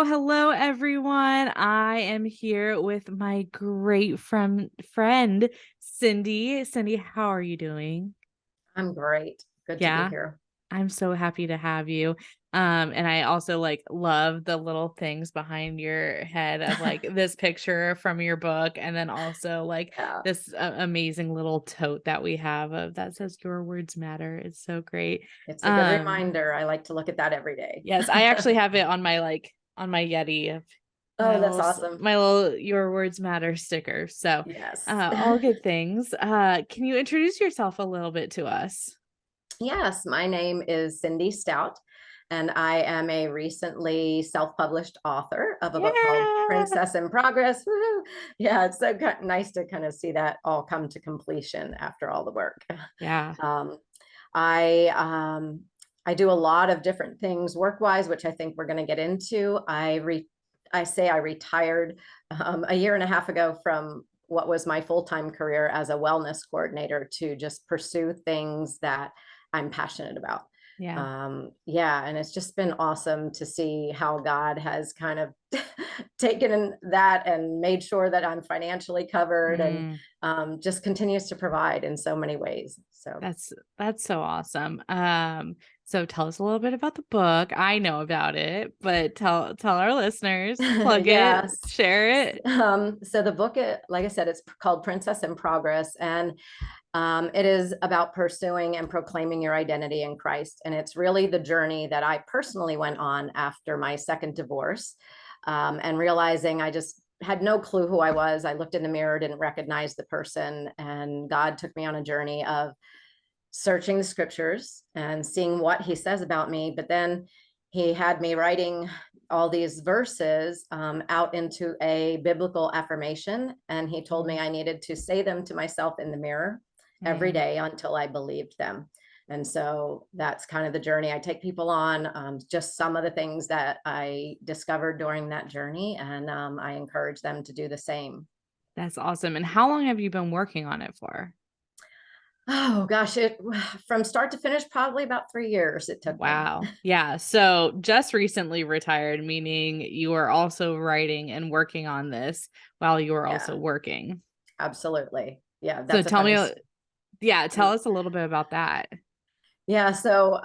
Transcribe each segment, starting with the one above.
Hello, everyone. I am here with my great friend, Cyndi. Cyndi, how are you doing? I'm great. Good to be Yeah, here. I'm so happy to have you. And I also love the little things behind your head of this picture from your book, and then also Yeah, this amazing little tote that we have of that says "Your words matter." It's so great. it's a good Um, reminder. I like to look at that every day. yes, I actually have it on my on my Yeti of Oh, that's awesome. my little "Your words matter" sticker. So, Yes. all good things. Can you introduce yourself a little bit to us? Yes, my name is Cyndi Staudt, and I am a recently self-published author of a book called Yeah. Princess in Progress. Woo-hoo. Yeah, it's so nice to kind of see that all come to completion after all the work. Yeah. Um, I I do a lot of different things work-wise, which I think we're going to get into. I say I retired a year and a half ago from what was my full-time career as a wellness coordinator to just pursue things that I'm passionate about. Yeah. Yeah, and it's just been awesome to see how God has kind of taken that and made sure that I'm financially covered and Mm, just continues to provide in so many ways. So that's so awesome. So tell us a little bit about the book. I know about it, but tell our listeners, plug it, yes. share it. So the book, like I said, it's called Princess in Progress, and it is about pursuing and proclaiming your identity in Christ. And it's really the journey that I personally went on after my second divorce, and realizing I just had no clue who I was. I looked in the mirror, didn't recognize the person, and God took me on a journey of searching the scriptures and seeing what he says about me. But then he had me writing all these verses out into a biblical affirmation. And he told me Mm, I needed to say them to myself in the mirror every mm. day until I believed them. And so that's kind of the journey I take people on, just some of the things that I discovered during that journey. And I encourage them to do the same. That's awesome. And how long have you been working on it for? Oh gosh, it from start to finish, probably about 3 years it took me. Wow. Yeah. So just recently retired, meaning you were also writing and working on this while you were also Yeah, working. absolutely. Yeah, So that's a tell me, funny. yeah, tell Mm, us a little bit about that. yeah, so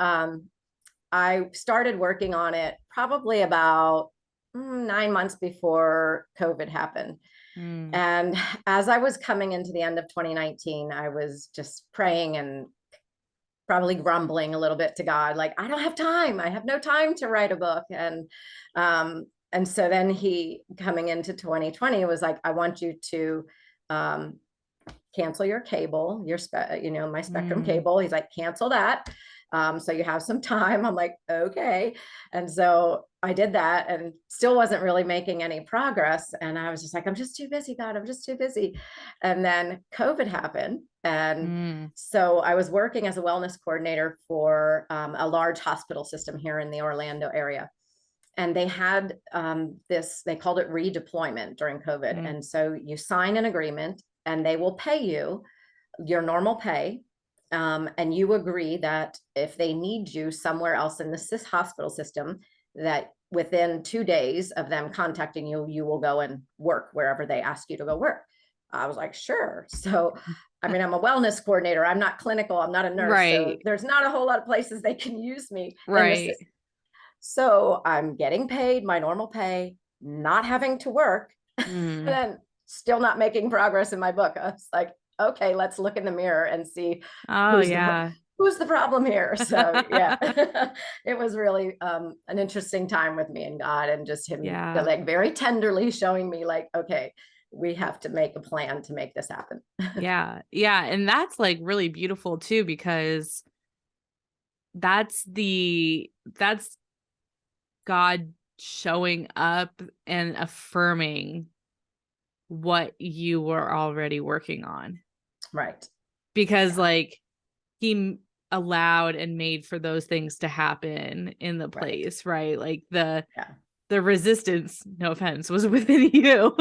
I started working on it probably about 9 months before COVID happened. Mm, And as I was coming into the end of 2019, I was just praying and probably grumbling a little bit to God, like, I don't have time. I have no time to write a book. And so then he coming into 2020 was like, I want you to um, cancel your cable, my Spectrum mm, cable. He's like, cancel that. So you have some time. I'm like, okay. And so I did that and still wasn't really making any progress. And I was just like, I'm just too busy, God, I'm just too busy. And then COVID happened. And mm, so I was working as a wellness coordinator for a large hospital system here in the Orlando area. And they had they called it redeployment during COVID. mm, And so you sign an agreement and they will pay you your normal pay. And you agree that if they need you somewhere else in the hospital system, that within 2 days of them contacting you, you will go and work wherever they ask you to go work. I was like, sure. So, I mean, I'm a wellness coordinator. I'm not clinical. I'm not a nurse. So right, there's not a whole lot of places they can use me in the right. system. So I'm getting paid my normal pay, not having to work, and Mm. then still not making progress in my book. I was like, okay, let's look in the mirror and see Oh, who's the yeah. who's the problem here. So yeah, it was really an interesting time with me and God, and just him Yeah. like very tenderly showing me like, okay, we have to make a plan to make this happen. Yeah. Yeah. And that's like really beautiful too, because that's God showing up and affirming what you were already working on. Right. Because Yeah. like he allowed and made for those things to happen in the Right. place, right? Like Yeah. the resistance, no offense, was within you.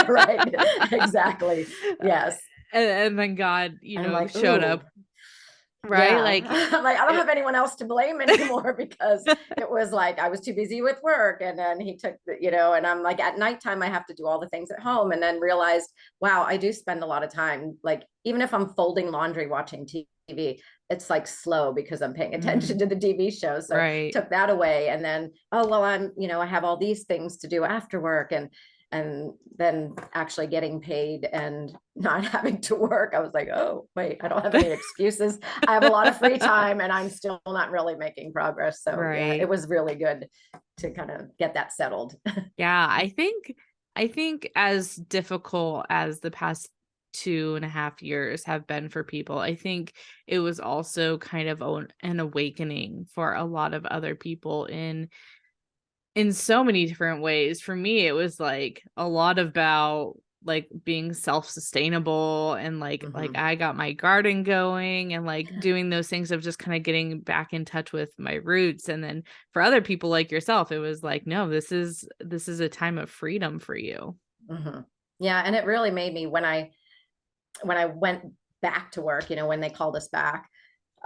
Right. Exactly. Yes. And then God, I'm like, showed ooh, up, right? yeah. Like I'm like, I don't it, have anyone else to blame anymore because it was like I was too busy with work. And then he took and I'm like, at nighttime, I have to do all the things at home, and then realized, wow, I do spend a lot of time. Like, even if I'm folding laundry, watching TV, it's like slow because I'm paying attention mm, to the TV show. So right. took that away. And then, oh, well, I have all these things to do after work. And then actually getting paid and not having to work, I was like, oh, wait, I don't have any excuses. I have a lot of free time and I'm still not really making progress. So yeah, it Right. was really good to kind of get that settled. Yeah, I think as difficult as the past 2.5 years have been for people, I think it was also kind of an awakening for a lot of other people in so many different ways. For me, it was like a lot about like being self-sustainable and like Mhm. I got my garden going and like doing those things of just kind of getting back in touch with my roots. And then for other people like yourself, it was like, no, this is a time of freedom for you. Mhm. Yeah, and it really made me when I went back to work, when they called us back,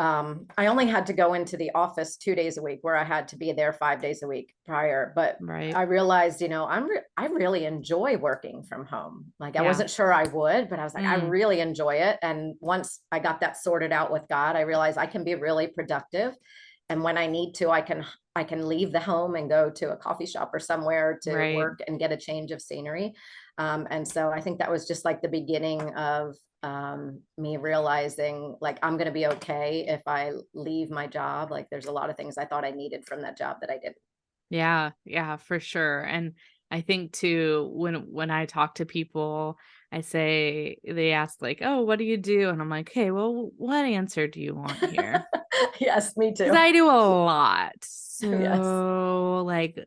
I only had to go into the office 2 days a week, where I had to be there 5 days a week prior. But Right. I realized, I really enjoy working from home. Like, I Yeah. wasn't sure I would, but I was like, I Mm, really enjoy it. And once I got that sorted out with God, I realized I can be really productive. And when I need to, I can leave the home and go to a coffee shop or somewhere to right. work and get a change of scenery. And so I think that was just like the beginning of me realizing, like, I'm going to be okay if I leave my job. Like, there's a lot of things I thought I needed from that job that I didn't. Yeah, yeah, for sure. And I think too, when I talk to people, I say they ask like, "Oh, what do you do?" And I'm like, "Hey, well, what answer do you want here?" Yes, me Because too. I do a lot. Yes. So like,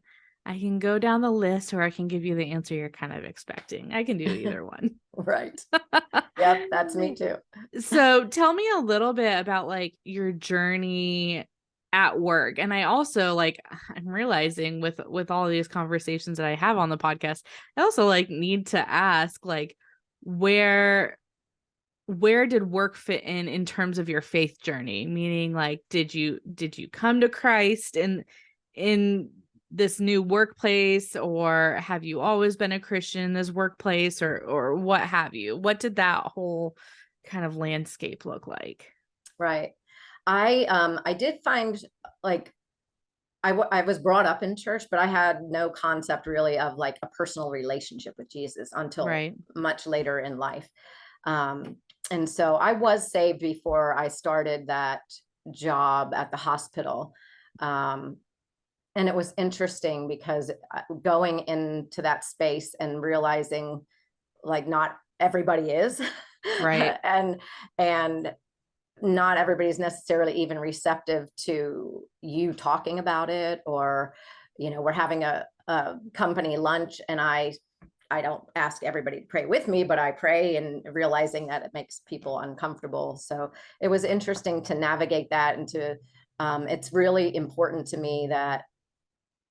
I can go down the list, or I can give you the answer you're kind of expecting. I can do either one. Right. Yep, that's me too. So tell me a little bit about like your journey at work. And I also like I'm realizing with all these conversations that I have on the podcast, I also like need to ask like where where did work fit in terms of your faith journey? Meaning like did you come to Christ in this new workplace, or have you always been a Christian in this workplace, or what have you? What did that whole kind of landscape look like? Right. I did find, like, I was brought up in church, but I had no concept really of like a personal relationship with Jesus until Right. much later in life. Um, and so I was saved before I started that job at the hospital. Um, and it was interesting because going into that space and realizing, like, not everybody is, Right. and and not everybody's necessarily even receptive to you talking about it. Or we're having a company lunch, and I don't ask everybody to pray with me, but I pray, and realizing that it makes people uncomfortable. So it was interesting to navigate that. And to it's really important to me that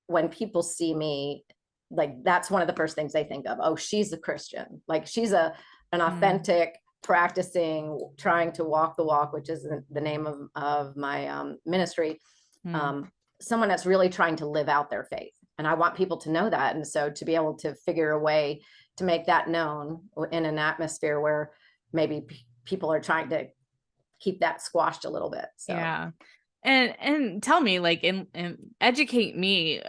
when people see me, like, that's one of the first things they think of. Oh, she's a Christian. Like, she's an Mm, authentic, practicing, trying to walk the walk, which is the name of my ministry. mm. um, Someone that's really trying to live out their faith. And I want people to know that. And so to be able to figure a way to make that known in an atmosphere where maybe people are trying to keep that squashed a little bit. So Yeah. And tell me, like, and educate me.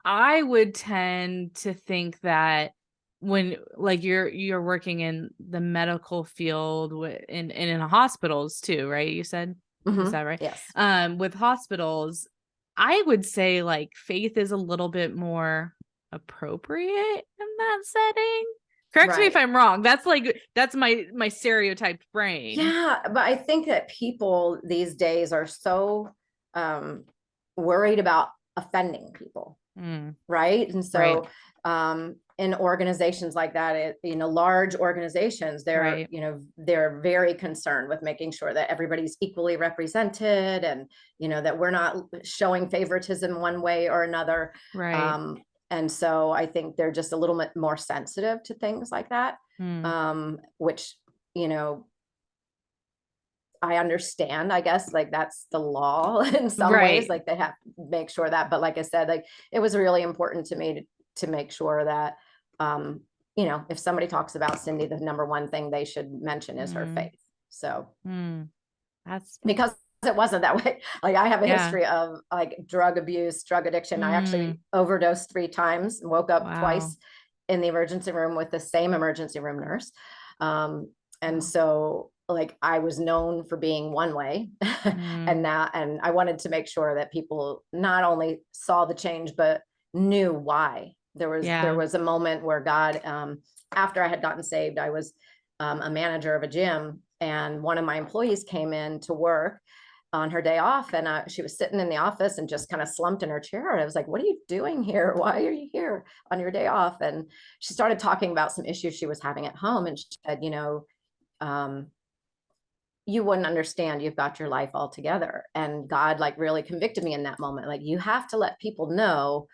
I would tend to think that when like you're working in the medical field in hospitals too, right? You said, is that right? yes. With hospitals, I would say like faith is a little bit more appropriate in that setting. Correct me if Right. I'm wrong. That's my stereotyped brain. Yeah, but I think that people these days are so worried about offending people, Mm, right? And right, so in organizations like that, large organizations, right, they're very concerned with making sure that everybody's equally represented, and that we're not showing favoritism one way or another. right. Um, and so I think they're just a little bit more sensitive to things like that, Mm, which you know I understand, I guess, like that's the law in some ways, right. like they have to make sure that, but like I said, like it was really important to me to make sure that, um, if somebody talks about Cyndi, the number one thing they should mention is her Mm, faith. So, mm. That's because it wasn't that way. Like I have a yeah. history of like drug abuse, drug addiction. I Mm, actually overdosed 3 times, woke up wow. twice in the emergency room with the same emergency room nurse. Um, and Wow. so like I was known for being one way Mm, and I wanted to make sure that people not only saw the change, but knew why. There yeah. was a moment where God, after I had gotten saved, I was a manager of a gym, and one of my employees came in to work on her day off, and she was sitting in the office and just kind of slumped in her chair, and I was like, what are you doing here? Why are you here on your day off? And she started talking about some issues she was having at home, and she said, um, you wouldn't understand, you've got your life all together. And God like really convicted me in that moment, like you have to let people know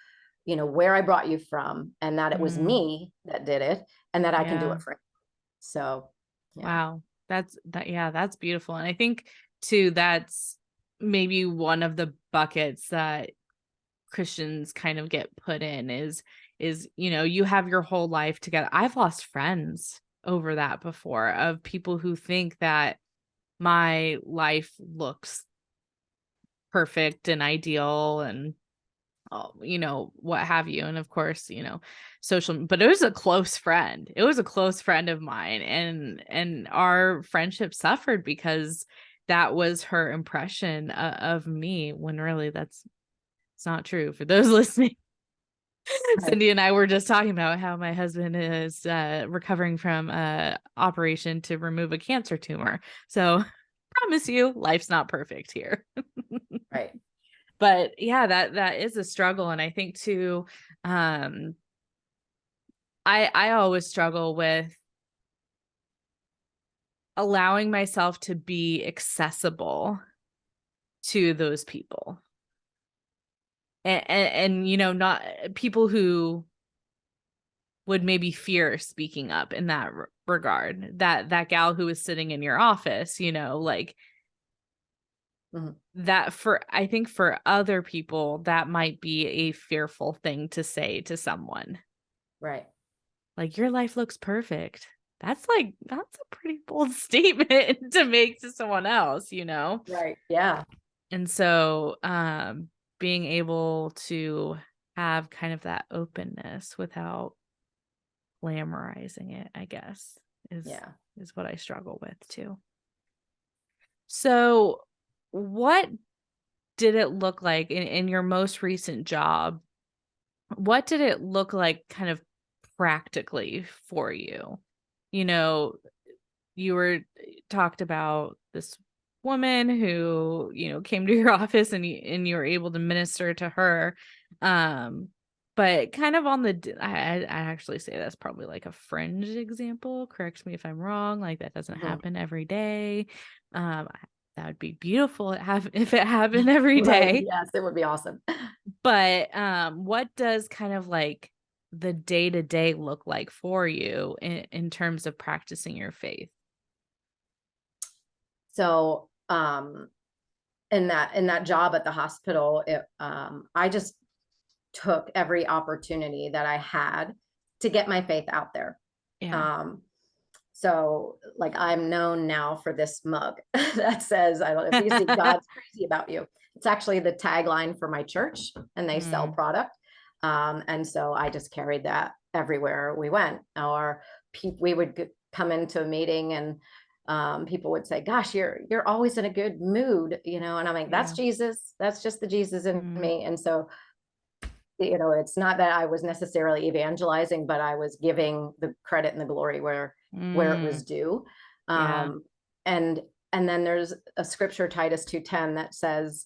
where I brought you from, and that it was Mm, me that did it, and that I can do yeah. it for you. So yeah. Wow. Yeah, that's beautiful. And I think too, that's maybe one of the buckets that Christians kind of get put in is, you have your whole life together. I've lost friends over that before, of people who think that my life looks perfect and ideal and what have you. And of course, but it was a close friend. It was a close friend of mine, and our friendship suffered because that was her impression of me, when really it's not true. For those listening, Right. Cyndi and I were just talking about how my husband is recovering from operation to remove a cancer tumor. So promise you, life's not perfect here. Right. But yeah, that is a struggle. And I think too, um, I always struggle with allowing myself to be accessible to those people. And not people who would maybe fear speaking up in that regard. That gal who was sitting in your office, like Mhm. that, for I think for other people that might be a fearful thing to say to someone. Right. Like, your life looks perfect. That's a pretty bold statement to make to someone else, you know? Right. Yeah. And so, being able to have kind of that openness without glamorizing it, I guess, is Yeah. is what I struggle with too. So, what did it look like in your most recent job? What did it look like kind of practically for you? You know, you were talked about this woman who, came to your office, and you were able to minister to her. Um, but kind of on I actually say that's probably like a fringe example. Correct me if I'm wrong. Like, that doesn't Mhm. happen every day. That would be beautiful if it happened every Right. day. Yes, it would be awesome. But what does kind of like the day to day look like for you in terms of practicing your faith? So, in that job at the hospital, I just took every opportunity that I had to get my faith out there. Yeah. Um, so like I'm known now for this mug that says, I don't know if you see God's crazy about you. It's actually the tagline for my church, and they sell Mm, product. And so I just carried that everywhere we went. Or we would come into a meeting, and people would say, gosh, you're always in a good mood, and I'm like, that's yeah. Jesus. That's just the Jesus in Mm, me. And so it's not that I was necessarily evangelizing, but I was giving the credit and the glory where it was Mm, due. yeah. Um, and and then there's a scripture, Titus 2:10, that says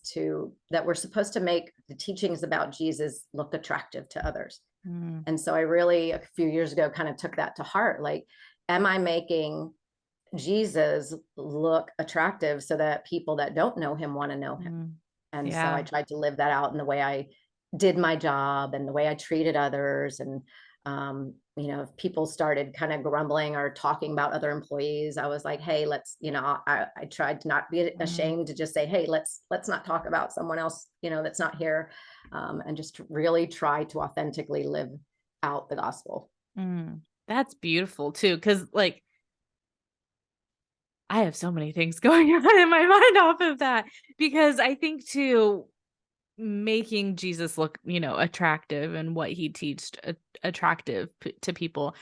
that we're supposed to make the teachings about Jesus look attractive to others. Mm, And so I really, a few years ago, kind of took that to heart. Like, am I making Jesus look attractive so that people that don't know him want to know him? mm, And so I yeah. tried to live that out in the way I did my job and the way I treated others. And, if people started kind of grumbling or talking about other employees, I was like, hey, I tried to not be Mm, ashamed to just say, hey, let's not talk about someone else, that's not here. And just really try to authentically live out the gospel. mm. That's beautiful too, because like I have so many things going on in my mind off of that because I think too making Jesus look, attractive and what he teached attractive to people.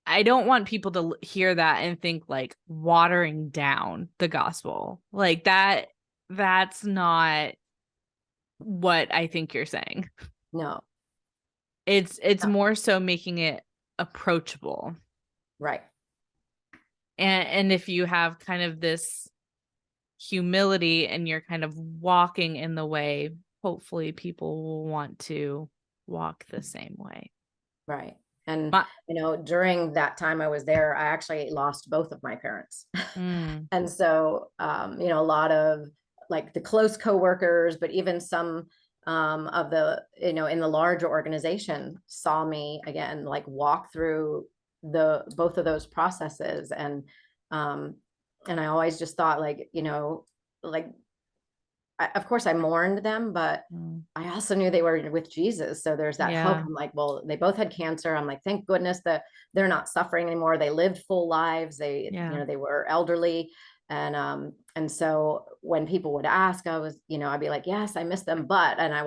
I don't want people to hear that and think like watering down the gospel. Like that's not what I think you're saying. No, It's no, more so making it approachable. right. And if you have kind of this humility and you're kind of walking in the way, hopefully people will want to walk the same way. Right. And, My, during that time I was there, I actually lost both of my parents. mm, And so, a lot of like the close coworkers, but even some of the, in the larger organization saw me again, like walk through both of those processes. Um, and I always just thought like, like of course I mourned them, but mm, I also knew they were with Jesus. So there's that hope. yeah, I'm like, well, they both had cancer. I'm like, thank goodness that they're not suffering anymore. They lived full lives. yeah, They were elderly. And so when people would ask, I'd be like, yes, I miss them. And I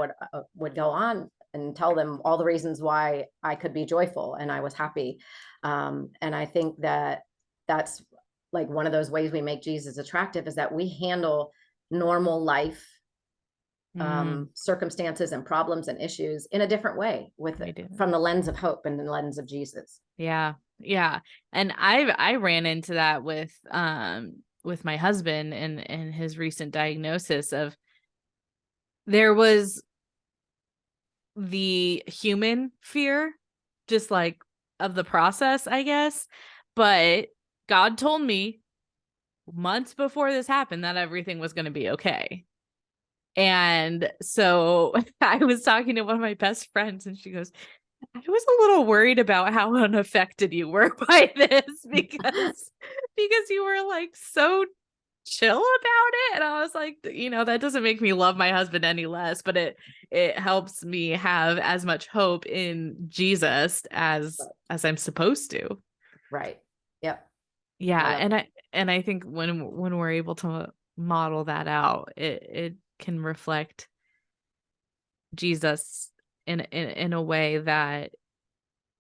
would go on and tell them all the reasons why I could be joyful and I was happy. And I think that that's like one of those ways we make Jesus attractive is that we handle normal life mm, circumstances and problems and issues in a different way we do. from the lens of hope and the lens of Jesus. Yeah. Yeah. And I ran into that with my husband and his recent diagnosis of there was the human fear just like of the process, I guess. But God told me months before this happened that everything was going to be okay. And so I was talking to one of my best friends and she goes, I was a little worried about how unaffected you were by this because you were like so chill about it. And I was like, that doesn't make me love my husband any less, but it helps me have as much hope in Jesus as I'm supposed to. Right. Yep. I Yeah, love and I think when we're able to model that out, it can reflect Jesus in a way that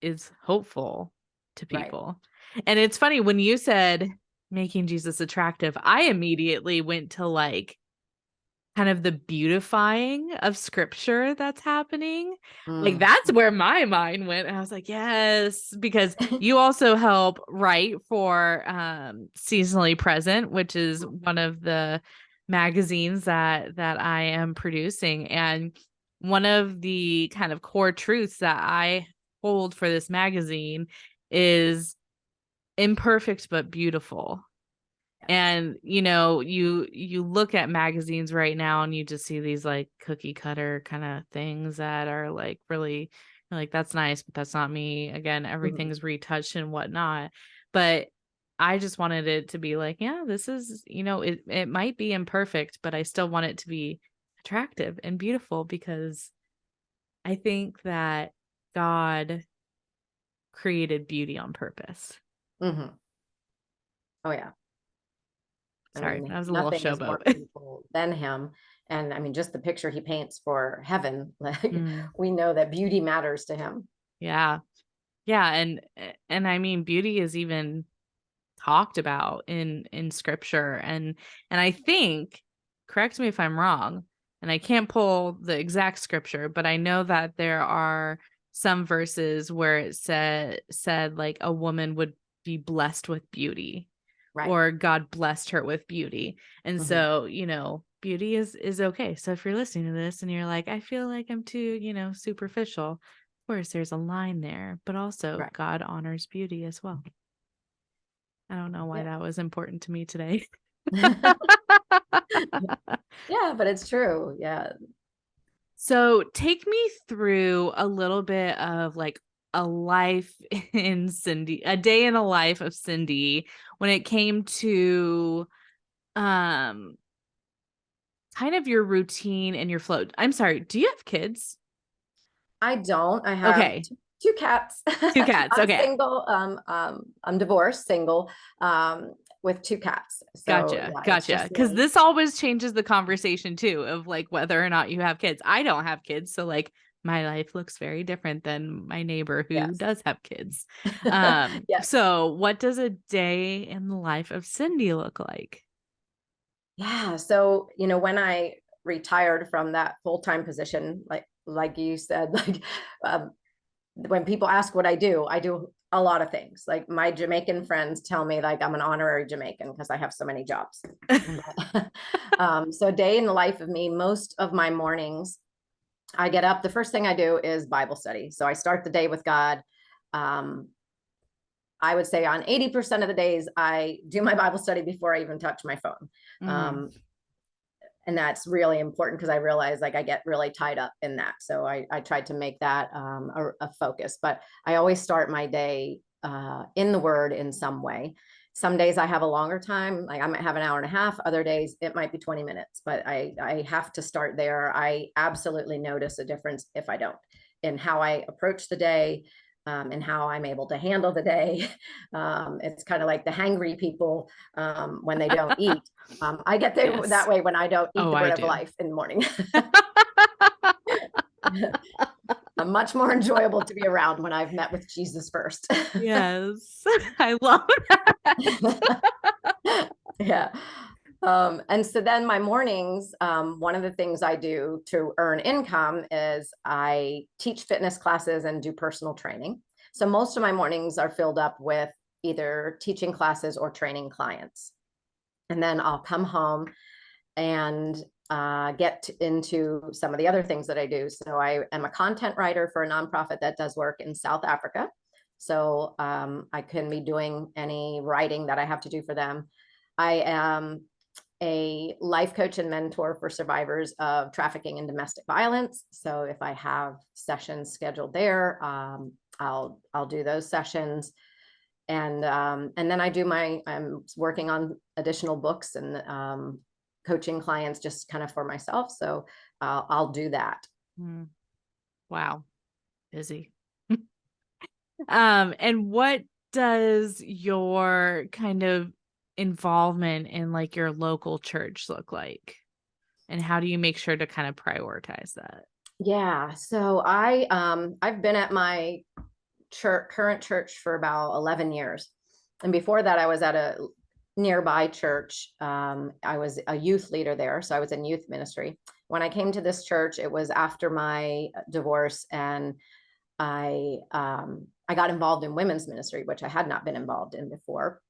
is hopeful to it. Right. people. And it's funny when you said making Jesus attractive, I immediately went to like kind of the beautifying of scripture that's happening. Like Mm. that's where my mind went. And I was like, yes, because you also help write for Seasonally Present, which is one of the magazines that I am producing. And one of the kind of core truths that I hold for this magazine is imperfect but beautiful. Yes. And, you look at magazines right now and you just see these like cookie cutter kind of things that are like really like that's nice, but that's not me. Again, Mhm. everything's retouched and whatnot. But I just wanted it to be like, yeah, this is, it might be imperfect, but I still want it to be attractive and beautiful because I think that God created beauty on purpose. Mhm. Oh yeah. I Sorry, mean, that was a little nothing is more showboat. beautiful than him. And I mean, just the picture he paints for heaven, like Mm, we know that beauty matters to him. yeah. Yeah, and I mean beauty is even talked about in scripture and I think correct me if I'm wrong, and I can't pull the exact scripture, but I know that there are some verses where it said like a woman would be blessed with beauty, Right. or God blessed her with beauty. And Mhm. so, beauty is okay. So if you're listening to this and you're like, I feel like I'm too, superficial, of course there's a line there, but also Right. God honors beauty as well. I don't know why Yeah. that was important to me today. Yeah, but it's true. Yeah. So take me through a little bit of like a life in Cyndi, a day in the life of Cyndi when it came to um kind of your routine and your flow. I'm sorry, do you have kids? I don't. I have Okay. two cats. Two cats. I'm Okay. single. I'm divorced, single, with two cats. So Gotcha. yeah, it's Gotcha. just Because me. this always changes the conversation too of like whether or not you have kids. I don't have kids. So like my life looks very different than my neighbor who Yes. does have kids. Yes. So what does a day in the life of Cyndi look like? Yeah. So, when I retired from that full-time position, like you said, um, when people ask what I do a lot of things. Like my Jamaican friends tell me like I'm an honorary Jamaican because I have so many jobs. So day in the life of me, most of my mornings, I get up. The first thing I do is Bible study. So I start the day with God. Um, I would say on 80% of the days, I do my Bible study before I even touch my phone. Mhm. Um, and that's really important because I realize like I get really tied up in that. So I tried to make that a focus, but I always start my day in the word in some way. Some days I have a longer time, like I might have an hour and a half. Other days it might be 20 minutes, but I have to start there. I absolutely notice a difference if I don't, in how I approach the day, and how I'm able to handle the day. It's kind of like the hangry people when they don't eat. I get there Yes. that way when I don't eat Oh, the I bread of do. life in the morning. I'm much more enjoyable to be around when I've met with Jesus first. Yes. I love that. Yeah. And so then my mornings, one of the things I do to earn income is I teach fitness classes and do personal training. So most of my mornings are filled up with either teaching classes or training clients. And then I'll come home and get into some of the other things that I do. So I am a content writer for a nonprofit that does work in South Africa. So I can be doing any writing that I have to do for them. I am a life coach and mentor for survivors of trafficking and domestic violence. So if I have sessions scheduled there, I'll do those sessions. And then I'm working on additional books and coaching clients just kind of for myself. So I'll do that. Mm, wow. Busy. And what does your kind of involvement in like your local church look like? And how do you make sure to kind of prioritize that? Yeah. So I've been at my current church for about 11 years. And before that, I was at a nearby church. I was a youth leader there. So I was in youth ministry. When I came to this church, it was after my divorce, and I got involved in women's ministry, which I had not been involved in before.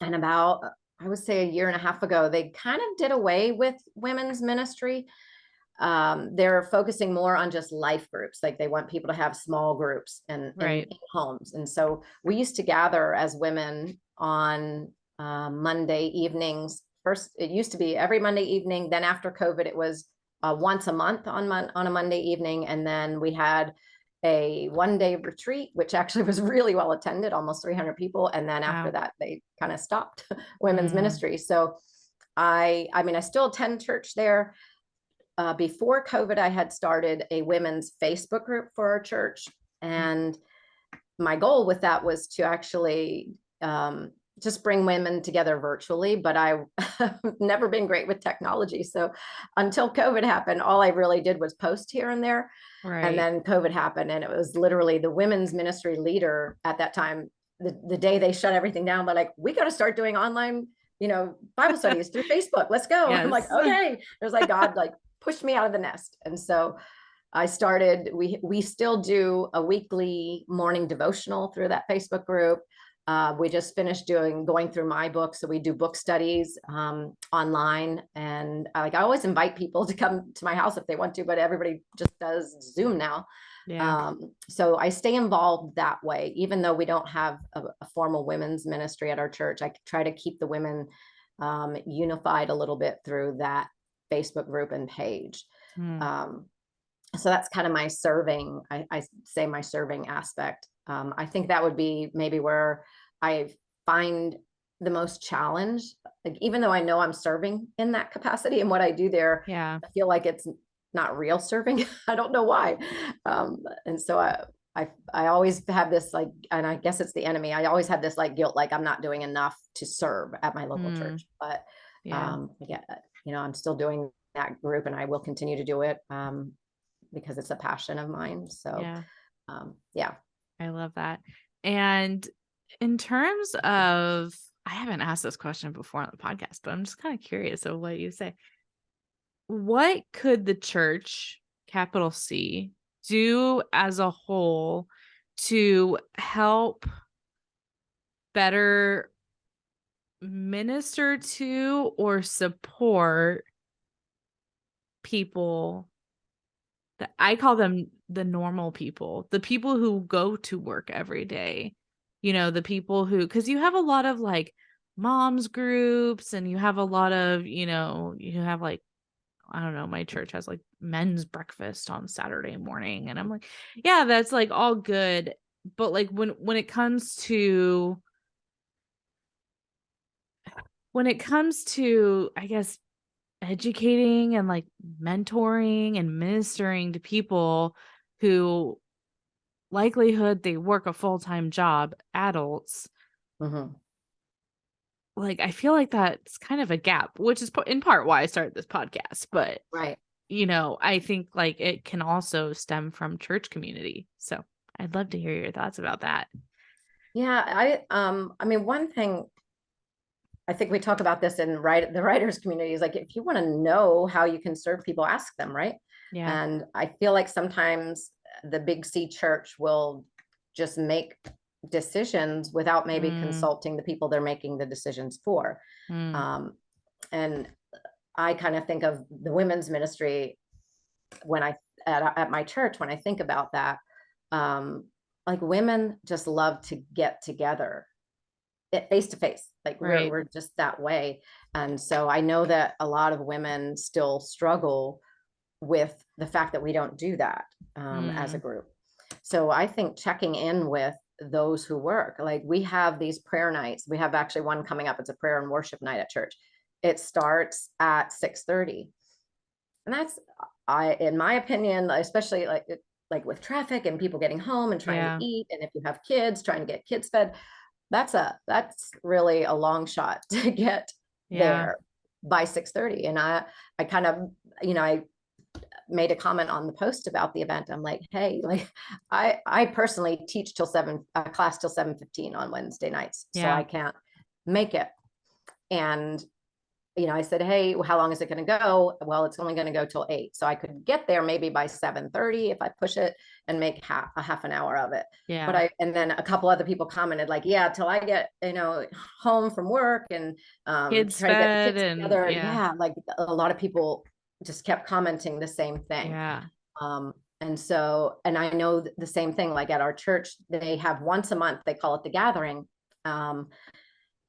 And about, I would say, a year and a half ago, they kind of did away with women's ministry. They're focusing more on just life groups. Like they want people to have small groups in Right. homes. And so we used to gather as women on Monday evenings. First, it used to be every Monday evening. Then after COVID, it was once a month on a Monday evening. And then we had a 1 day retreat, which actually was really well attended, almost 300 people. And then after Wow. that, they kind of stopped women's Mm, ministry. So I mean, I still attend church there. Before COVID, I had started a women's Facebook group for our church. And my goal with that was to actually just bring women together virtually. But I've never been great with technology. So until COVID happened, all I really did was post here and there. And right. then COVID happened. And it was literally the women's ministry leader at that time, the day they shut everything down, they're like, we got to start doing online Bible studies through Facebook. Let's go. I'm like, Yes. okay. It was like God like pushed me out of the nest. And so we still do a weekly morning devotional through that Facebook group. We just finished going through my book. So we do book studies online. And I always invite people to come to my house if they want to, but everybody just does Zoom now. Yeah. So I stay involved that way, even though we don't have a formal women's ministry at our church. I try to keep the women unified a little bit through that Facebook group and page. Mm. So that's kind of my serving, I say my serving aspect. I think that would be maybe where I find the most challenge. Like, even though I know I'm serving in that capacity and what I do there, Yeah. I feel like it's not real serving. I don't know why. And so I always have this like, and I guess it's the enemy. I always have this like guilt, like I'm not doing enough to serve at my local Mm. church. But Yeah. yeah, I'm still doing that group and I will continue to do it. Because it's a passion of mine. So, Yeah. yeah. I love that. And in terms of, I haven't asked this question before on the podcast, but I'm just kind of curious of what you say. What could the church, capital C, do as a whole to help better minister to or support people that I call them the normal people, the people who go to work every day, the people who, because you have a lot of like moms groups and you have a lot of, you have like, I don't know, my church has like men's breakfast on Saturday morning. And I'm like, yeah, that's like all good. But like when it comes to, I guess, educating and like mentoring and ministering to people who likelihood they work a full-time job, adults, Mm-hmm. like I feel like that's kind of a gap, which is in part why I started this podcast. But Right. I think like it can also stem from church community. So I'd love to hear your thoughts about that. Yeah. I mean, one thing I think we talk about this in the writers community is like, if you want to know how you can serve people, ask them. Right. Yeah. And I feel like sometimes the big C church will just make decisions without maybe Mm, consulting the people they're making the decisions for. mm, Um, and I kind of think of the women's ministry when at my church, when I think about that, um, like women just love to get together face to face. Like right. we're just that way. And so I know that a lot of women still struggle with the fact that we don't do that as a Mm, group. So I think checking in with those who work, like we have these prayer nights. We have actually one coming up. It's a prayer and worship night at church. It starts at 6:30. And that's, in my opinion, especially like with traffic and people getting home and trying to yeah. eat, and if you have kids trying to get kids fed, that's really a long shot to get Yeah. there by 6:30. And I kind of, I made a comment on the post about the event. I'm like, hey, like I personally teach till class till 7:15 on Wednesday nights, so Yeah. I can't make it. And I said, hey, well, how long is it going to go? Well, it's only going to go till 8. So I could get there maybe by 7:30 if I push it and make a half an hour of it. Yeah. And then a couple other people commented like, yeah, till I get, home from work and Kids try to get the fed kids and together. yeah. Yeah. Like a lot of people just kept commenting the same thing. Yeah. And so, and I know the same thing, like at our church, they have once a month, they call it the gathering.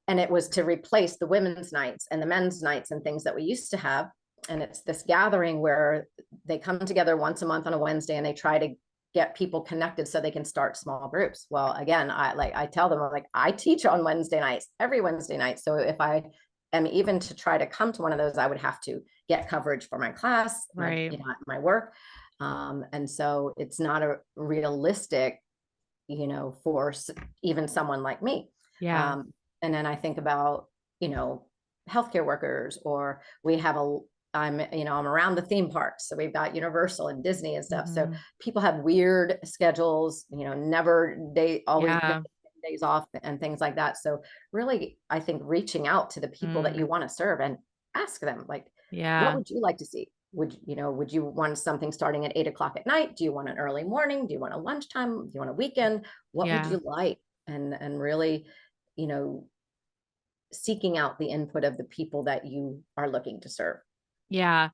And it was to replace the women's nights and the men's nights and things that we used to have. And it's this gathering where they come together once a month on a Wednesday and they try to get people connected so they can start small groups. Well, again, I tell them, I'm like, I teach on Wednesday nights, every Wednesday night. So if I am even to try to come to one of those, I would have to get coverage for my class, Right. my work. And so it's not a realistic, for even someone like me. Yeah. And then I think about, healthcare workers, or I'm around the theme parks. So we've got Universal and Disney and stuff. So Mhm. people have weird schedules, never always Yeah. days off and things like that. So really, I think reaching out to the people that Mm. you want to serve and ask them, like, what Yeah. would you like to see? would you want something starting at 8 o'clock at night? Do you want an early morning? Do you want a lunchtime? Do you want a weekend? What would Yeah. you like? And really, you know, seeking out the input of the people that you are looking to serve. Yeah.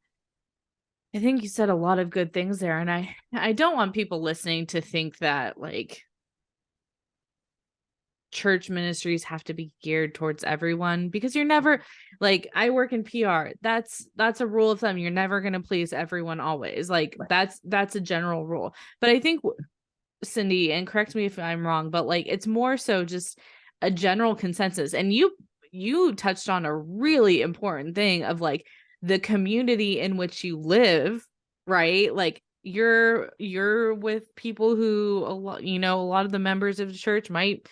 I think you said a lot of good things there. And I don't want people listening to think that like church ministries have to be geared towards everyone, because you're never, like, I work in PR. That's a rule of thumb. You're never going to please everyone always. Like Right. that's a general rule. But I think, Cyndi, and correct me if I'm wrong, but like it's more so just a general consensus. And you touched on a really important thing of like the community in which you live, right? Like you're with people who a lot of the members of the church might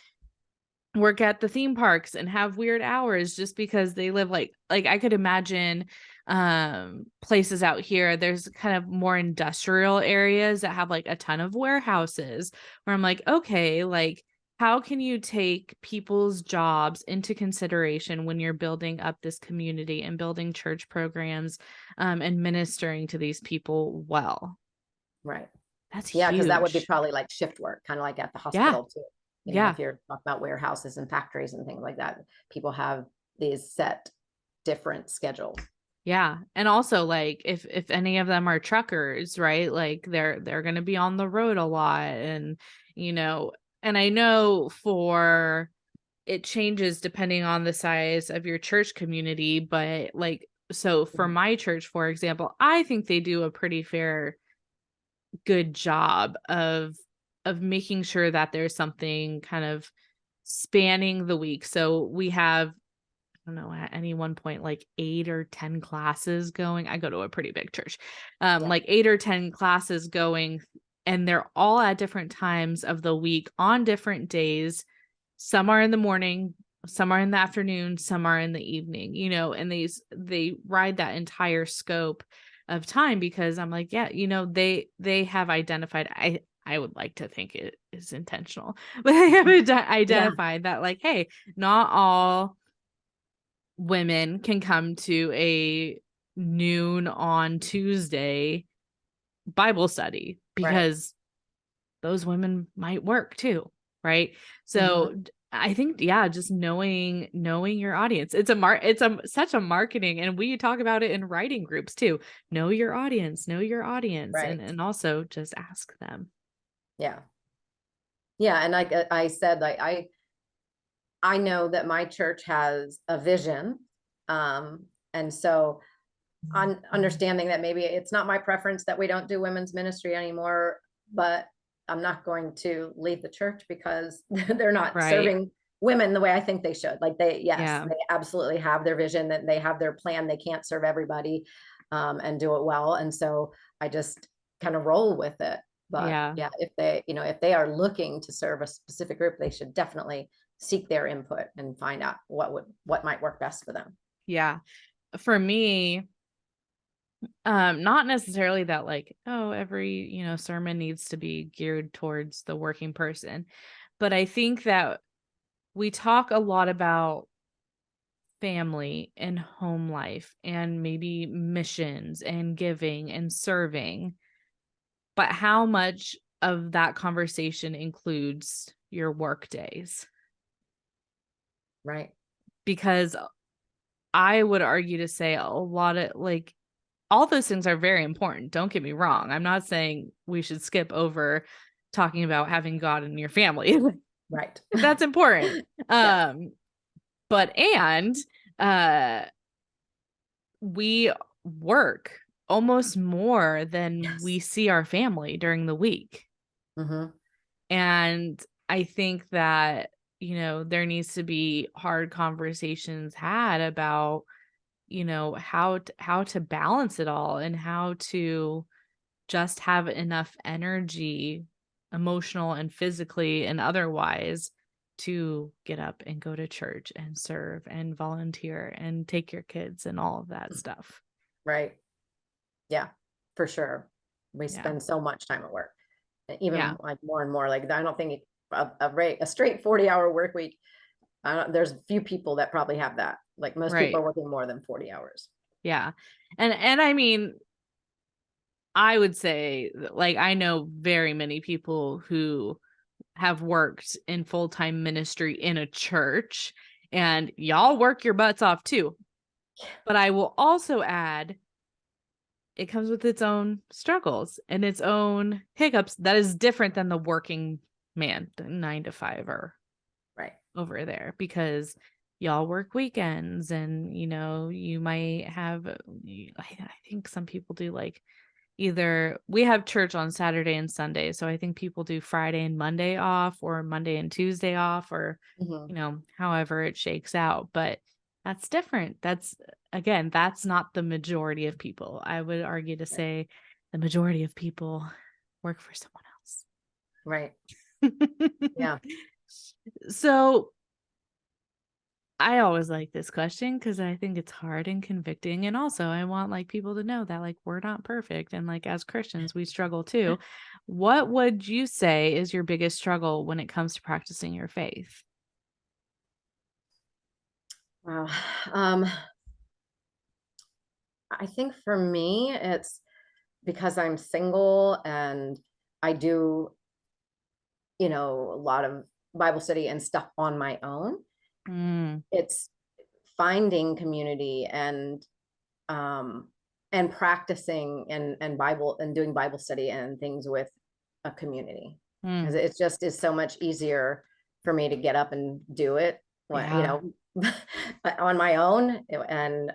work at the theme parks and have weird hours just because they live like I could imagine places out here. There's kind of more industrial areas that have like a ton of warehouses where I'm like, okay, like how can you take people's jobs into consideration when you're building up this community and building church programs and ministering to these people well? Right. That's Yeah, because that would be huge. probably like shift work, kind of like at the Yeah. hospital too. You know, Yeah. if you're talking about warehouses and factories and things like that, people have these set different schedules. Yeah. And also like if any of them are truckers, right? Like they're going to be on the road a lot, and you know, and I know for it changes depending on the size of your church community, but like so for Mhm. my church, for example, I think they do a pretty good job of making sure that there's something kind of spanning the week. So we have, I don't know, at any one point, like 8 or 10 classes going. I go to a pretty big church. Yeah. Like 8 or 10 classes going, and they're all at different times of the week on different days. Some are in the morning, some are in the afternoon, some are in the evening, and they ride that entire scope of time, because I'm like, yeah, they have identified, I would like to think it is intentional, but they have Yeah. identified that like, hey, not all women can come to a noon on Tuesday Bible study, Right. because those women might work too, right? Hmm. So I think, yeah, just knowing your audience. It's a such a marketing, and we talk about it in writing groups too. Know your audience, Right. and also just ask them. Yeah. Yeah. And like I said, like I know that my church has a vision. And so on understanding that maybe it's not my preference that we don't do women's ministry anymore, but I'm not going to leave the church because they're not Right. serving women the way I think they should. Like yes, Yeah. they absolutely have their vision, that they have their plan. They can't serve everybody and do it well. And so I just kind of roll with it. But Yeah. yeah, if they are looking to serve a specific group, they should definitely seek their input and find out what might work best for them. Yeah. For me, not necessarily that like, oh, every, sermon needs to be geared towards the working person, but I think that we talk a lot about family and home life and maybe missions and giving and serving, but how much of that conversation includes your work days? Right. Because I would argue to say a lot of like all those things are very important. Don't get me wrong. I'm not saying we should skip over talking about having God in your family. Right. That's important. Yes. But uh we work almost more than Yes. we see our family during the week. Hmm. And I think that, there needs to be hard conversations had about, how to balance it all, and how to just have enough energy, emotional and physically and otherwise, to get up and go to church and serve and volunteer and take your kids and all of that stuff. Right. Yeah, for sure. We Yeah. spend so much time at work, even Yeah. like more and more. Like I don't think a straight 40-hour work week. There's few people that probably have that. Like most people Right. are working more than 40 hours. Yeah. And I mean, I would say, like, I know very many people who have worked in full-time ministry in a church, and y'all work your butts off too. But I will also add, it comes with its own struggles and its own hiccups that is different than the working man, the 9 to 5 or Right. over there, because y'all work weekends and, you might have, I think some people do like either we have church on Saturday and Sunday. So I think people do Friday and Monday off or Monday and Tuesday off or, Mhm. however it shakes out. But that's different. Again, that's not the majority of people. I would argue to Right. say the majority of people work for someone Right. else. Yeah. So I always like this question because I think it's hard and convicting. And also I want like people to know that like we're not perfect. And like as Christians, we struggle too. What would you say is your biggest struggle when it comes to practicing your faith? Wow. Um, I think for me, it's because I'm single and I do, a lot of Bible study and stuff on my own. Mm, It's finding community um and practicing and Bible and doing Bible study and things with a community. Because mm, it just is so much easier for me to get up and do it when, yeah. on my own. And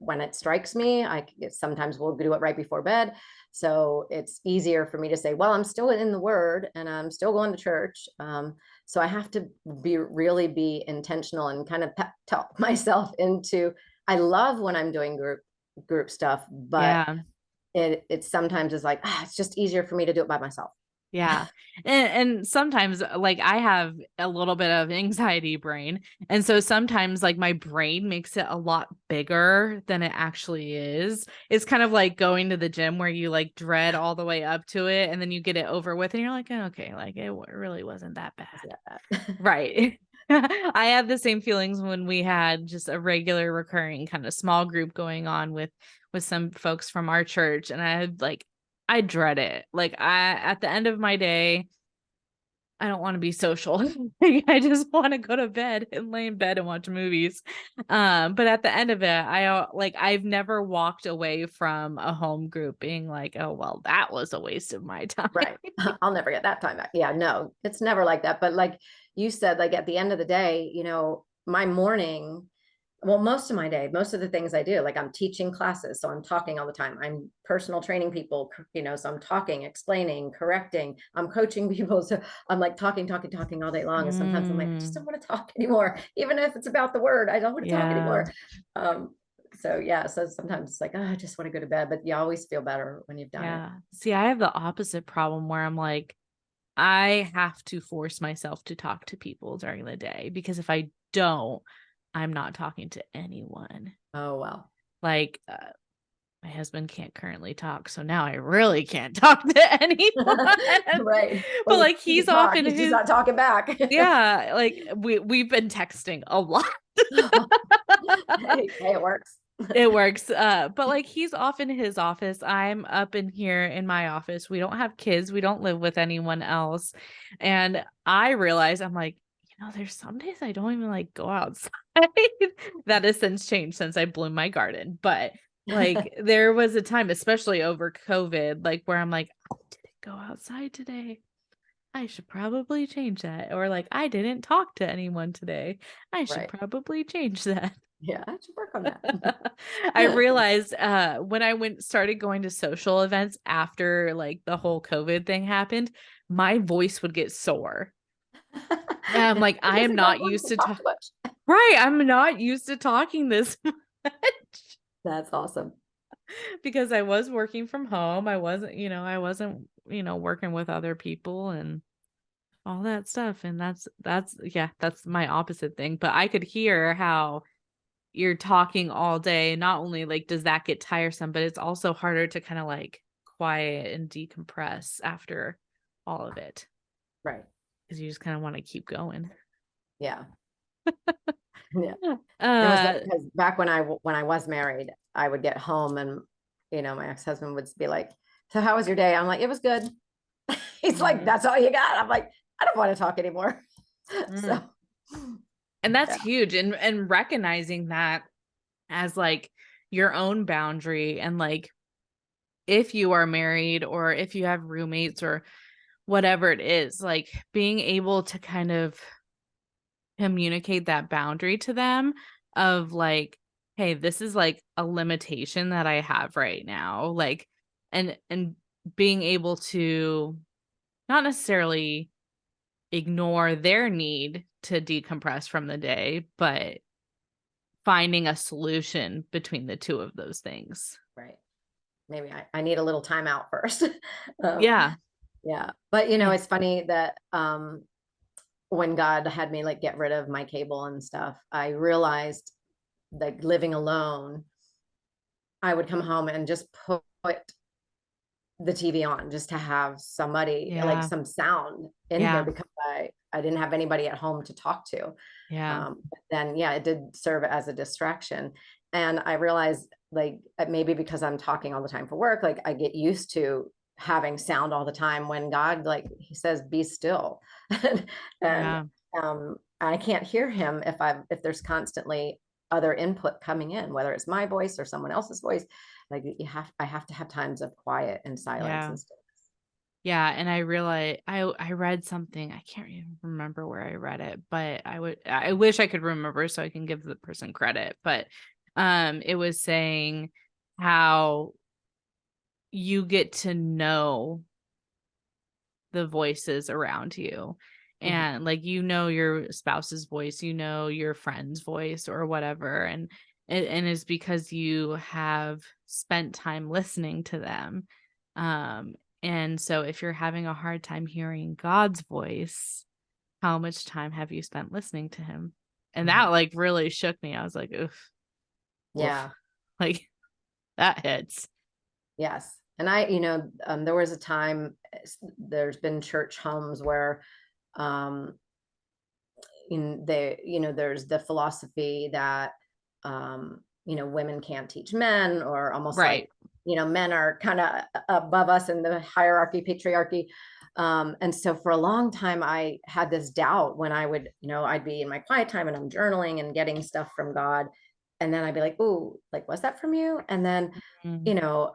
when it strikes me, sometimes will do it right before bed. So it's easier for me to say, well, I'm still in the word and I'm still going to church. So I have to really be intentional and kind of pep talk myself into, I love when I'm doing group stuff, but Yeah. it sometimes is like, it's just easier for me to do it by myself. Yeah. And sometimes like I have a little bit of anxiety brain. And so sometimes like my brain makes it a lot bigger than it actually is. It's kind of like going to the gym where you like dread all the way up to it and then you get it over with and you're like, "Oh, okay, like really wasn't that bad." Right. I had the same feelings when we had just a regular recurring kind of small group going on with some folks from our church and I dread it. Like at the end of my day, I don't want to be social. Like, I just want to go to bed and lay in bed and watch movies. But at the end of it, I've never walked away from a home group being like, "Oh, well, that was a waste of my time." Right. I'll never get that time back. Yeah, no, it's never like that. But like you said, like at the end of the day, my morning, well, most of my day, most of the things I do, like I'm teaching classes. So I'm talking all the time. I'm personal training people, so I'm talking, explaining, correcting, I'm coaching people. So I'm like talking all day long. And sometimes I'm like, I just Mm, don't want to talk anymore. Even if it's about the word, I don't want to talk yeah. anymore. So yeah, so sometimes it's like, I just want to go to bed, but you always feel better when you've done it. Yeah. See, I have the opposite problem where I'm like, I have to force myself to talk to people during the day because if I don't, I'm not talking to anyone. Oh, well. Like, my husband can't currently talk, so now I really can't talk to anyone. Right. But, Well, like, he he's can off talk. in He's just his not talking back. yeah, like, we've been texting a lot. Hey, it works. It works, but, like, he's off in his office, I'm up in here in my office, we don't have kids, we don't live with anyone else, and I realize I'm like, there's some days I don't even, like, go outside. That has since changed since I blew my garden, but, like, there was a time, especially over COVID, like, where I'm like, "I didn't go outside today. I should probably change that," or, like, "I didn't talk to anyone today. I should Right. probably change that." Yeah, I should work on that. I realized, when I started going to social events after, like, the whole COVID thing happened, my voice would get sore. And I'm like, I I guess am I got not one used to to talk too much. right, I'm not used to talking this much That's awesome. because I was working from home. I wasn't, working with other people and all that stuff, and that's my opposite thing, but I could hear how you're talking all day, not only, like, does that get tiresome, but it's also harder to kinda, like, quiet and decompress after all of it Right. because you just kinda wanna keep going. Yeah. Yeah. It was Uh, because back when I was married, I would get home and my ex-husband would be like, so how was your day? I'm like, it was good. He's like, Mhm. that's all you got? I'm like, I don't want to talk anymore. So Mm. And that's yeah. huge. And recognizing that as like your own boundary, and like if you are married or if you have roommates or whatever it is, like being able to kind of communicate that boundary to them of like, hey, this is like a limitation that I have right now. Like, and being able to not necessarily ignore their need to decompress from the day, but finding a solution between the two of those things. Right. Maybe I need a little time out first. um, Yeah. yeah. But Yeah. it's funny that when God had me like get rid of my cable and stuff, I realized like living alone, I would come home and just put the TV on just to have somebody like Yeah. some sound in here Yeah. because I didn't have anybody at home to talk to. Yeah. But then yeah, it did serve as a distraction. And I realized like maybe because I'm talking all the time for work, like I get used to having sound all the time when God, like he says, be still. And Yeah. I can't hear him if there's constantly other input coming in, whether it's my voice or someone else's voice. Like I have to have times of quiet and silence Yeah. and stillness. Yeah, and I realized I read something, I can't even remember where I read it, but I wish I could remember so I can give the person credit, but it was saying how you get to know the voices around you. Mhm. And like your spouse's voice, your friend's voice or whatever. And it's because you have spent time listening to them. Um, and so if you're having a hard time hearing God's voice, how much time have you spent listening to him? And that Mhm. like really shook me. I was like, oof, woof. Yeah. Like that hits. Yes. And there was a time, there's been church homes where, um, there's the philosophy that, women can't teach men, or almost like, Right. men are kind of above us in the hierarchy, patriarchy. And so for a long time, I had this doubt when I would, I'd be in my quiet time and I'm journaling and getting stuff from God. And then I'd be like, oh, like, was that from you? And then, Mm. you know,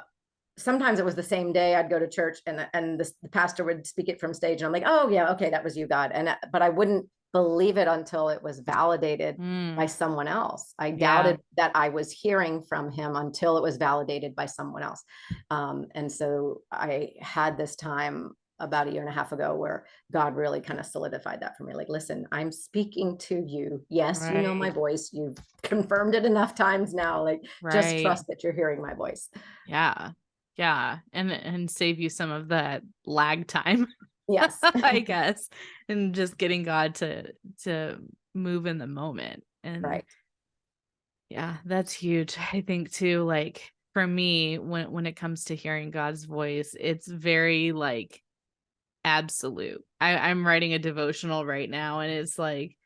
sometimes it was the same day I'd go to church and the pastor would speak it from stage and I'm like, oh yeah, okay, that was you, God. But I wouldn't believe it until it was validated by Mm. someone else. I Yeah. doubted that I was hearing from him until it was validated by someone else. And so I had this time about a year and a half ago where God really kind of solidified that for me. Like, listen, I'm speaking to you. Yes, you know my Right. voice. You've confirmed it enough times now. Like, just Right. trust that you're hearing my voice. Yeah. Yeah, and save you some of that lag time, Yes. I guess, and just getting God to move in the moment. And Right. yeah, that's huge. I think too, like for me, when it comes to hearing God's voice, it's very like absolute. I'm writing a devotional right now, and it's like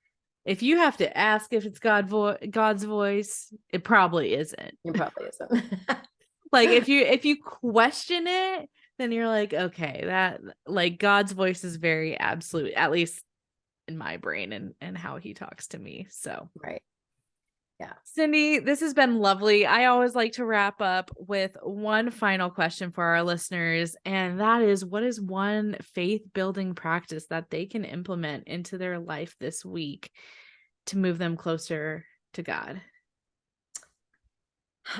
if you have to ask if it's God's voice, it probably isn't. It probably isn't. Like if you question it, then you're like, okay, that like God's voice is very absolute, at least in my brain and how he talks to me. So, Right. Yeah. Cyndi, this has been lovely. I always like to wrap up with one final question for our listeners, and that is what is one faith building practice that they can implement into their life this week to move them closer to God?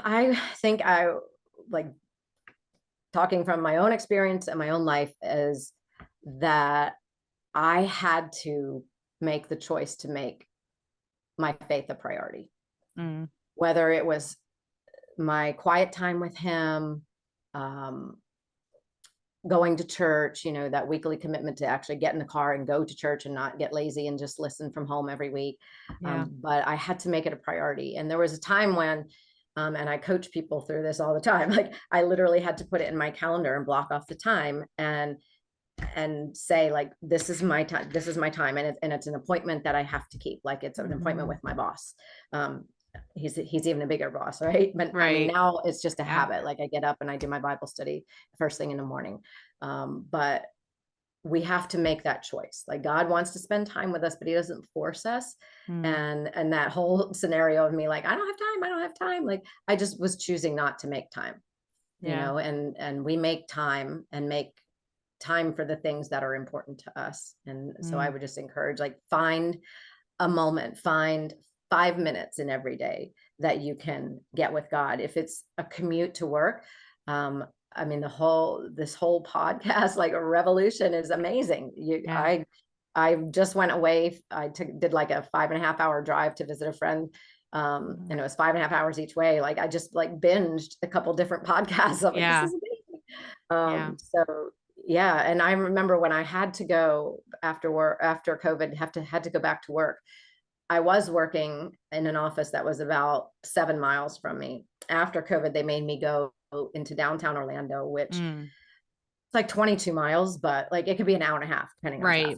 I think I like talking from my own experience and my own life is that I had to make the choice to make my faith a priority, Mm, whether it was my quiet time with him, um, going to church, that weekly commitment to actually get in the car and go to church and not get lazy and just listen from home every week. yeah. But I had to make it a priority. And there was a time when, and I coach people through this all the time, like I literally had to put it in my calendar and block off the time and say like, this is my time, and it's an appointment that I have to keep, like it's an appointment Mhm. with my boss. um, he's even a bigger boss, right? But I mean, Right. now it's just a Yeah. habit. Like I get up and I do my Bible study first thing in the morning. But we have to make that choice. Like God wants to spend time with us, but he doesn't force us. Mm. And that whole scenario of me like, I don't have time, I don't have time. Like I just was choosing not to make time, Yeah. and we make time and make time for the things that are important to us. And so I Mm. would just encourage, like, find a moment, find 5 minutes in every day that you can get with God. If it's a commute to work, I mean, this whole podcast, like a revolution, is amazing. Yeah. I just went away. Did like a 5.5 hour drive to visit a friend. Mm. And it was 5.5 hours each way. Like I just like binged a couple different podcasts. I'm like, this Yeah. is amazing. Yeah. So yeah. And I remember when I had to go after work, after COVID, had to go back to work. I was working in an office that was about 7 miles from me. After COVID, they made me go into downtown Orlando, which Mm. it's like 22 miles, but like it could be an hour and a half depending on Right.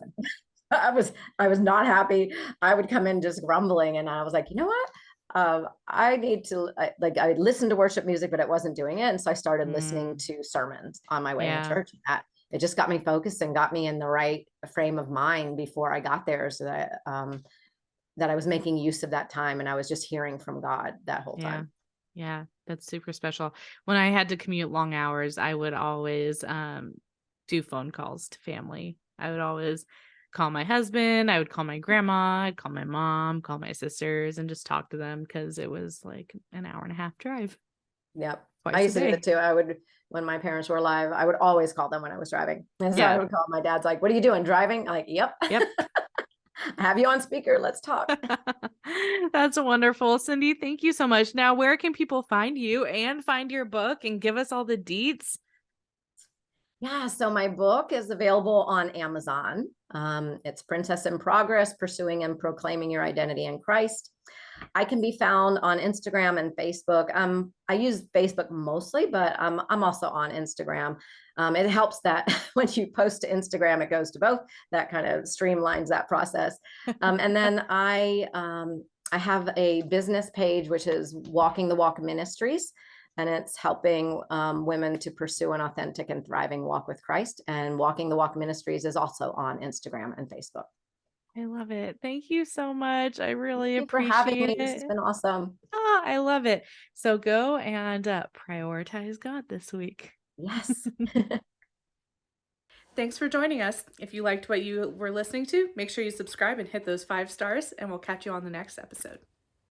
traffic. I was not happy. I would come in just grumbling, and I was like, you know what? I need to like I listened to worship music, but it wasn't doing it, and so I started listening Mm. to sermons on my way into Yeah. church. That it just got me focused and got me in the right frame of mind before I got there, so that I was making use of that time and I was just hearing from God that whole Yeah. time. Yeah. That's super special. When I had to commute long hours, I would always do phone calls to family. I would always call my husband, I would call my grandma, I'd call my mom, call my sisters, and just talk to them because it was like an hour and a half drive Yep. I twice a used to do that day. too. When my parents were alive, I would always call them when I was driving. And so I Yeah. would call my dad's like, what are you doing? Driving? I'm like, yep. Yep. I have you on speaker. Let's talk. That's wonderful. Cyndi, thank you so much. Now, where can people find you and find your book and give us all the deets? Yeah, so my book is available on Amazon. It's Princess in Progress, Pursuing and Proclaiming Your Identity in Christ. I can be found on Instagram and Facebook. I use Facebook mostly, but I'm also on Instagram. It helps that when you post to Instagram, it goes to both. That kind of streamlines that process. And then I have a business page, which is Walking the Walk Ministries, and it's helping women to pursue an authentic and thriving walk with Christ. And Walking the Walk Ministries is also on Instagram and Facebook. I love it. Thank you so much. I Thank really you for having appreciate me. This has it. been awesome. Ah, I love it. So go and prioritize God this week. Yes. Thanks for joining us. If you liked what you were listening to, make sure you subscribe and hit those 5 stars, and we'll catch you on the next episode.